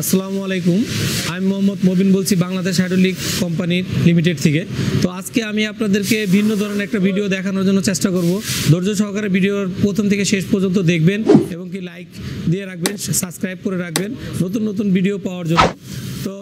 আসসালামু আলাইকুম। আমি মোহাম্মদ মবিন বলছি বাংলাদেশ হাইড্রোলিক কোম্পানি লিমিটেড থেকে। তো আজকে আমি আপনাদেরকে ভিন্ন ধরনের একটা ভিডিও দেখানোর জন্য চেষ্টা করব। ধৈর্য সহকারে ভিডিওর প্রথম থেকে শেষ পর্যন্ত দেখবেন এবং কি লাইক দিয়ে রাখবেন, সাবস্ক্রাইব করে রাখবেন নতুন নতুন ভিডিও পাওয়ার জন্য। তো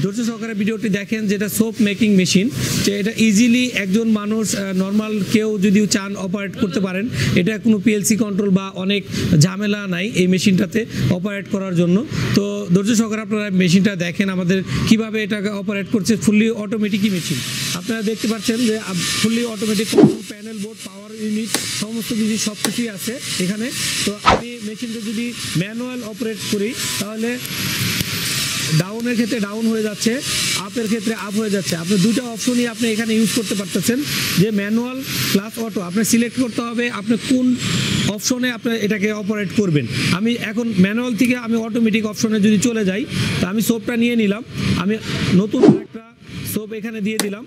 ধৈর্য সহকারে ভিডিওটি দেখেন, যেটা সোপ মেকিং মেশিন। যে এটা ইজিলি একজন মানুষ নর্মাল কেউ যদি চান অপারেট করতে পারেন। এটা কোনো পিএলসি কন্ট্রোল বা অনেক ঝামেলা নাই এই মেশিনটাতে অপারেট করার জন্য। তো ধৈর্য সহকারে আপনারা মেশিনটা দেখেন আমাদের কিভাবে এটাকে অপারেট করছে। ফুললি অটোমেটিকই মেশিন, আপনারা দেখতে পাচ্ছেন যে ফুললি অটোমেটিক প্যানেল, বোর্ড, পাওয়ার ইউনিট সমস্ত কিছু সব কিছুই আছে এখানে। তো আমি মেশিনটা যদি ম্যানুয়াল অপারেট করি তাহলে ডাউনের ক্ষেত্রে ডাউন হয়ে যাচ্ছে, আপের ক্ষেত্রে আপ হয়ে যাচ্ছে। আপনি দুটো অপশনই আপনি এখানে ইউজ করতে পারতেছেন, যে ম্যানুয়াল প্লাস অটো। আপনি সিলেক্ট করতে হবে আপনি কোন অপশনে আপনি এটাকে অপারেট করবেন। আমি এখন ম্যানুয়াল থেকে আমি অটোমেটিক অপশনে যদি চলে যাই, তো আমি সোপটা নিয়ে নিলাম, আমি নতুন একটা সোপ এখানে দিয়ে দিলাম।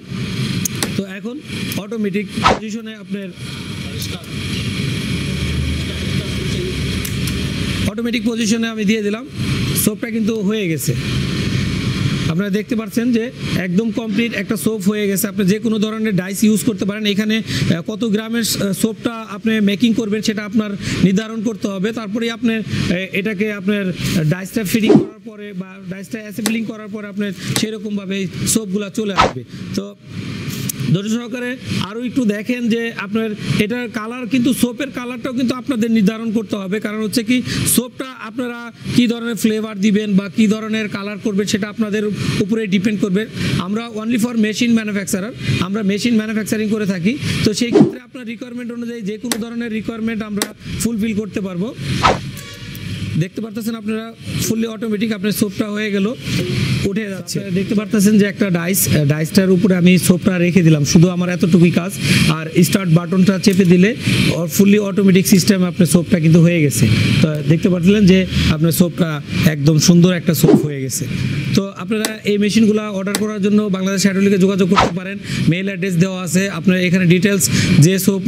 তো এখন অটোমেটিক পজিশনে আপনার অটোমেটিক পজিশনে আমি দিয়ে দিলাম, সোপটা কিন্তু হয়ে গেছে। আপনারা দেখতে পাচ্ছেন যে একদম কমপ্লিট একটা সোপ হয়ে গেছে। আপনি যে কোনো ধরনের ডাইস ইউজ করতে পারেন। এখানে কত গ্রামের সোপটা আপনি মেকিং করবেন সেটা আপনার নির্ধারণ করতে হবে। তারপরে আপনি এটাকে আপনার ডাইসটা ফিটিং করার পরে বা ডাইসটা অ্যাসেম্বলিং করার পরে আপনার সেরকমভাবে সোপগুলো চলে আসবে। তো ধৈর্য সহকারে আরও একটু দেখেন যে আপনার এটার কালার, কিন্তু সোপের কালারটাও কিন্তু আপনাদের নির্ধারণ করতে হবে। কারণ হচ্ছে কি, সোপটা আপনারা কী ধরনের ফ্লেভার দিবেন বা কী ধরনের কালার করবেন সেটা আপনাদের উপরে ডিপেন্ড করবে। আমরা অনলি ফর মেশিন ম্যানুফ্যাকচারার, আমরা মেশিন ম্যানুফ্যাকচারিং করে থাকি। তো সেই ক্ষেত্রে আপনার রিকোয়ারমেন্ট অনুযায়ী যে কোনো ধরনের রিকোয়ারমেন্ট আমরা ফুলফিল করতে পারবো। দেখতে পারতেছেন আপনারা ফুললি অটোমেটিক আপনার সোপটা হয়ে গেল, উঠে যাচ্ছে। দেখতে পারতেছেন যে একটা ডাইসটার উপরে আমি সোপটা রেখে দিলাম, শুধু আমার এতটুকুই কাজ। আর স্টার্ট বাটনটা চেপে দিলে ফুললি অটোমেটিক সিস্টেম আপনার সোপটা কিন্তু হয়ে গেছে। তো দেখতে পাচ্ছিলেন যে আপনার সোপটা একদম সুন্দর একটা সোপ হয়ে গেছে। তো আপনারা এই মেশিনগুলো অর্ডার করার জন্য বাংলাদেশ হাইড্রোলিকে যোগাযোগ করতে পারেন। মেল অ্যাড্রেস দেওয়া আছে, আপনার এখানে ডিটেলস যে সোপ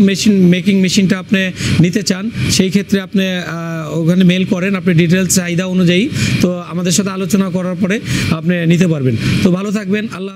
মেকিং মেশিনটা আপনি নিতে চান সেই ক্ষেত্রে আপনি ওখানে মেল করেন আপনি ডিটেলস চাহিদা অনুযায়ী। তো আমাদের সাথে আলোচনা করার পরে আপনি নিতে পারবেন। তো ভালো থাকবেন, আল্লাহ।